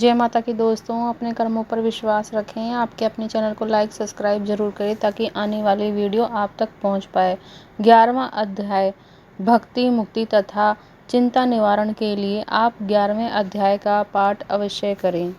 जय माता की दोस्तों, अपने कर्मों पर विश्वास रखें। आपके अपने चैनल को लाइक सब्सक्राइब जरूर करें ताकि आने वाली वीडियो आप तक पहुंच पाए। 11वां अध्याय भक्ति मुक्ति तथा चिंता निवारण के लिए आप 11वें अध्याय का पाठ अवश्य करें।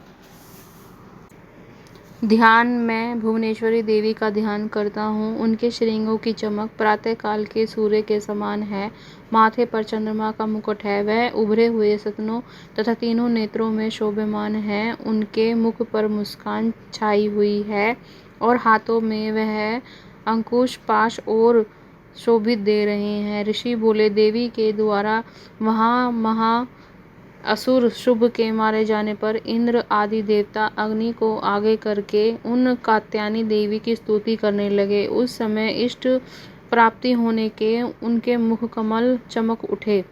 ध्यान मैं भुवनेश्वरी देवी का ध्यान करता हूँ। उनके श्रृंगों की चमक प्रातः काल के सूर्य के समान है। माथे पर चंद्रमा का मुकुट है। वह उभरे हुए सतनों तथा तीनों नेत्रों में शोभायमान है। उनके मुख पर मुस्कान छाई हुई है और हाथों में वह अंकुश पाश और शोभित दे रहे हैं। ऋषि बोले, देवी के द्वारा वहाँ महा असुर शुभ के मारे जाने पर इंद्र आदि देवता अग्नि को आगे करके उन कात्यायनी देवी की स्तुति करने लगे। उस समय इष्ट प्राप्ति होने के उनके मुख कमल चमक उठे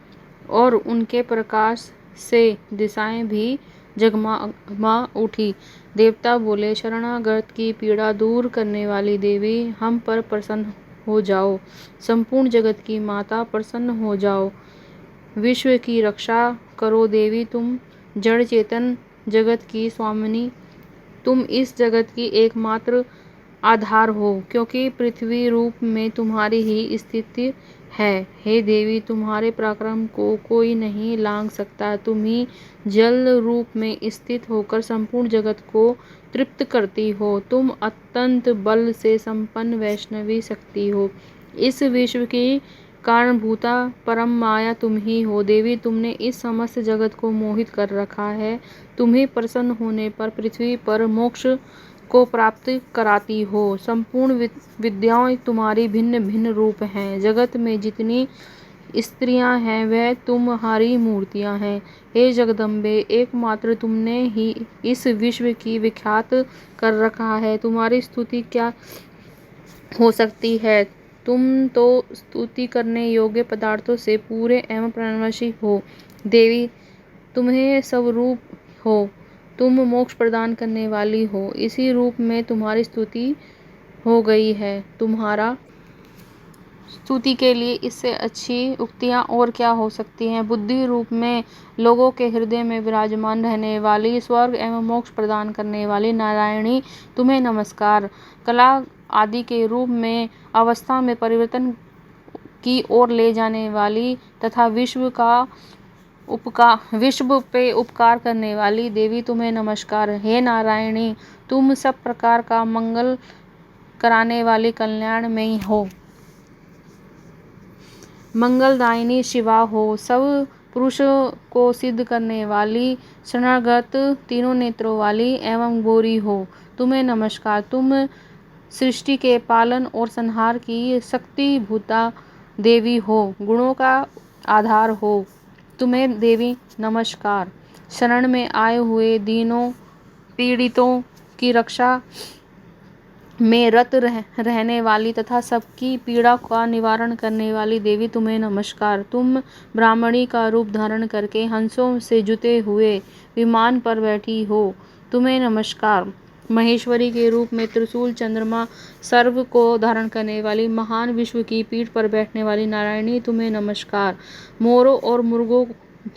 और उनके प्रकाश से दिशाएं भी जगमगा उठी। देवता बोले, शरणागत की पीड़ा दूर करने वाली देवी, हम पर प्रसन्न हो जाओ। संपूर्ण जगत की माता, प्रसन्न हो जाओ। विश्व की रक्षा करो देवी, तुम जड़ चेतन जगत की स्वामिनी, तुम इस जगत की एकमात्र आधार हो, क्योंकि पृथ्वी रूप में तुम्हारी ही स्थिति है। हे देवी, तुम्हारे पराक्रम को कोई नहीं लांघ सकता। तुम ही जल रूप में स्थित होकर संपूर्ण जगत को तृप्त करती हो। तुम अत्यंत बल से संपन्न वैष्णवी शक्ति हो। इस विश्व की कारणभूता परम माया तुम ही हो। देवी, तुमने इस समस्त जगत को मोहित कर रखा है। तुम्हें प्रसन्न होने पर पृथ्वी पर मोक्ष को प्राप्त कराती हो। संपूर्ण विद्याएं तुम्हारी भिन्न भिन्न रूप हैं। जगत में जितनी स्त्रियां हैं वह तुम्हारी मूर्तियां हैं। हे जगदम्बे, एकमात्र तुमने ही इस विश्व की विख्यात कर रखा है। तुम्हारी स्तुति क्या हो सकती है? तुम तो स्तुति करने योग्य पदार्थों से पूरे एवं प्रणवशी हो। देवी, तुम्हें सब रूप हो, तुम मोक्ष प्रदान करने वाली हो। इसी रूप में तुम्हारी स्तुति हो गई है। तुम्हारा स्तुति के लिए इससे अच्छी उक्तियां और क्या हो सकती हैं? बुद्धि रूप में लोगों के हृदय में विराजमान रहने वाली, स्वर्ग एवं मोक्ष प्रदान करने वाली नारायणी, तुम्हें नमस्कार। कला आदि के रूप में अवस्था में परिवर्तन की ओर ले जाने वाली तथा विश्व पे उपकार करने वाली देवी, तुम्हें नमस्कार। हे नारायणी, तुम सब प्रकार का मंगल कराने वाली कल्याणमयी हो। मंगलदायिनी शिवा हो। सब पुरुष को सिद्ध करने वाली, शरणागत तीनों नेत्रों वाली एवं गौरी हो। तुम्हें नमस्कार। तुम सृष्टि के पालन और संहार की शक्तिभूता देवी हो। गुणों का आधार हो। तुम्हें देवी नमस्कार। शरण में आए हुए दीनों पीड़ितों की रक्षा में रत रहने वाली तथा सबकी पीड़ा का निवारण करने वाली देवी, तुम्हें नमस्कार। तुम ब्राह्मणी का रूप धारण करके हंसों से जुते हुए विमान पर बैठी हो। तुम्हें नमस्कार। महेश्वरी के रूप में त्रिशूल, चंद्रमा, सर्व को धारण करने वाली, महान विश्व की पीठ पर बैठने वाली नारायणी, तुम्हें नमस्कार। मोरों और मुर्गों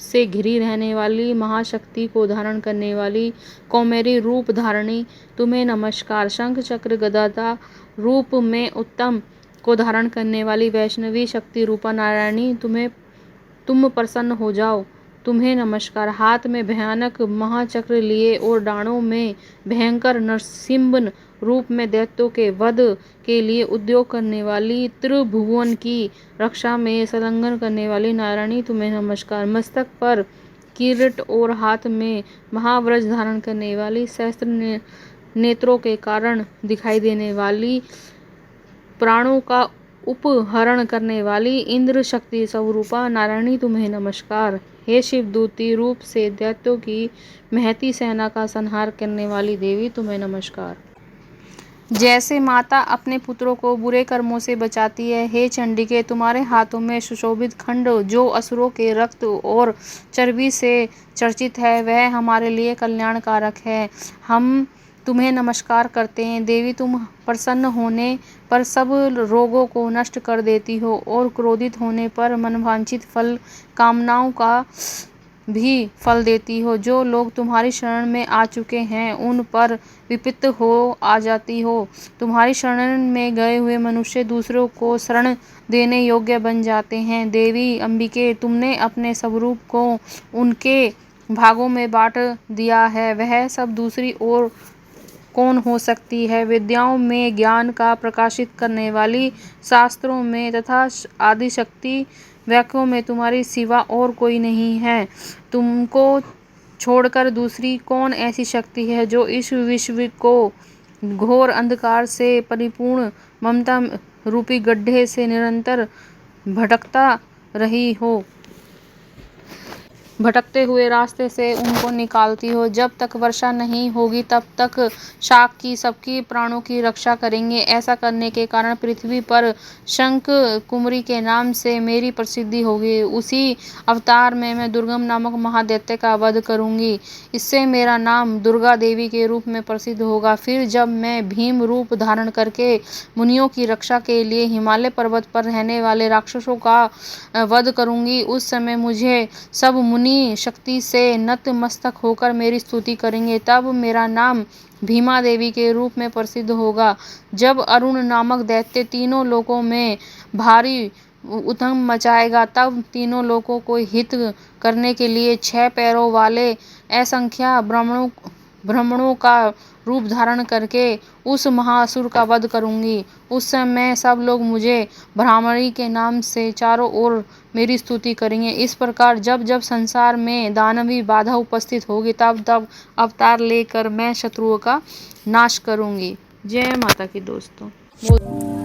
से घिरी रहने वाली, महाशक्ति को धारण करने वाली, कौमेरी रूप धारणी, तुम्हें नमस्कार। शंख चक्र गदा रूप में उत्तम को धारण करने वाली वैष्णवी शक्ति रूपा नारायणी, तुम प्रसन्न हो जाओ। तुम्हें नमस्कार। हाथ में भयानक महाचक्र लिए और डाणों में भयंकर नरसिंह रूप में दैत्यों के वध के लिए उद्योग करने वाली, त्रिभुवन की रक्षा में संलग्न करने वाली नारायणी, तुम्हें नमस्कार। मस्तक पर किरीट और हाथ में महावज्र धारण करने वाली, सहस्त्र नेत्रों के कारण दिखाई देने वाली, प्राणों का उपहरण करने वाली, इंद्र शक्ति स्वरूपा नारायणी, तुम्हें नमस्कार। हे शिवदूती रूप से दैत्यों की महती सेना का संहार करने वाली देवी, तुम्हें नमस्कार। जैसे माता अपने पुत्रों को बुरे कर्मों से बचाती है, हे चंडिके, तुम्हारे हाथों में सुशोभित खंड जो असुरों के रक्त और चर्बी से चर्चित है, वह हमारे लिए कल्याणकारक है। हम तुम्हें नमस्कार करते हैं। देवी, तुम प्रसन्न होने पर सब रोगों को नष्ट कर देती हो और क्रोधित होने पर मनवांछित फल कामनाओं का भी फल देती हो। जो लोग तुम्हारी शरण में आ चुके हैं उन पर विपत्ति हो आ जाती हो। तुम्हारी शरण में गए हुए मनुष्य दूसरों को शरण देने योग्य बन जाते हैं। देवी अंबिके, तुमने अपने स्वरूप को उनके भागों में बांट दिया है। वह सब दूसरी ओर कौन हो सकती है? विद्याओं में ज्ञान का प्रकाशित करने वाली, शास्त्रों में तथा आदि शक्ति वाक्यों में तुम्हारी सिवा और कोई नहीं है। तुमको छोड़कर दूसरी कौन ऐसी शक्ति है जो इस विश्व को घोर अंधकार से परिपूर्ण ममता रूपी गड्ढे से निरंतर भटकता रही हो, भटकते हुए रास्ते से उनको निकालती हो। जब तक वर्षा नहीं होगी तब तक शाक की सबकी प्राणों की रक्षा करेंगे। ऐसा करने के कारण पृथ्वी पर शंख कुमरी के नाम से मेरी प्रसिद्धि होगी। उसी अवतार में मैं दुर्गम नामक महादैत्य का वध करूंगी। इससे मेरा नाम दुर्गा देवी के रूप में प्रसिद्ध होगा। फिर जब मैं भीम रूप धारण करके मुनियों की रक्षा के लिए हिमालय पर्वत पर रहने वाले राक्षसों का वध करूंगी, उस समय मुझे सब मुनि शक्ति से नतमस्तक होकर मेरी स्तुति करेंगे। तब मेरा नाम भीमा देवी के रूप में प्रसिद्ध होगा। जब अरुण नामक दैत्य तीनों लोकों में भारी उधम मचाएगा, तब तीनों लोकों को हित करने के लिए 6 पैरों वाले असंख्य ब्राह्मणों का रूप धारण करके उस महाअसुर का वध करूंगी। उस समय सब लोग मुझे ब्राह्मणी के नाम से चारों ओर मेरी स्तुति करेंगे। इस प्रकार जब जब संसार में दानवी बाधा उपस्थित होगी तब तब अवतार लेकर मैं शत्रुओं का नाश करूंगी। जय माता की दोस्तों।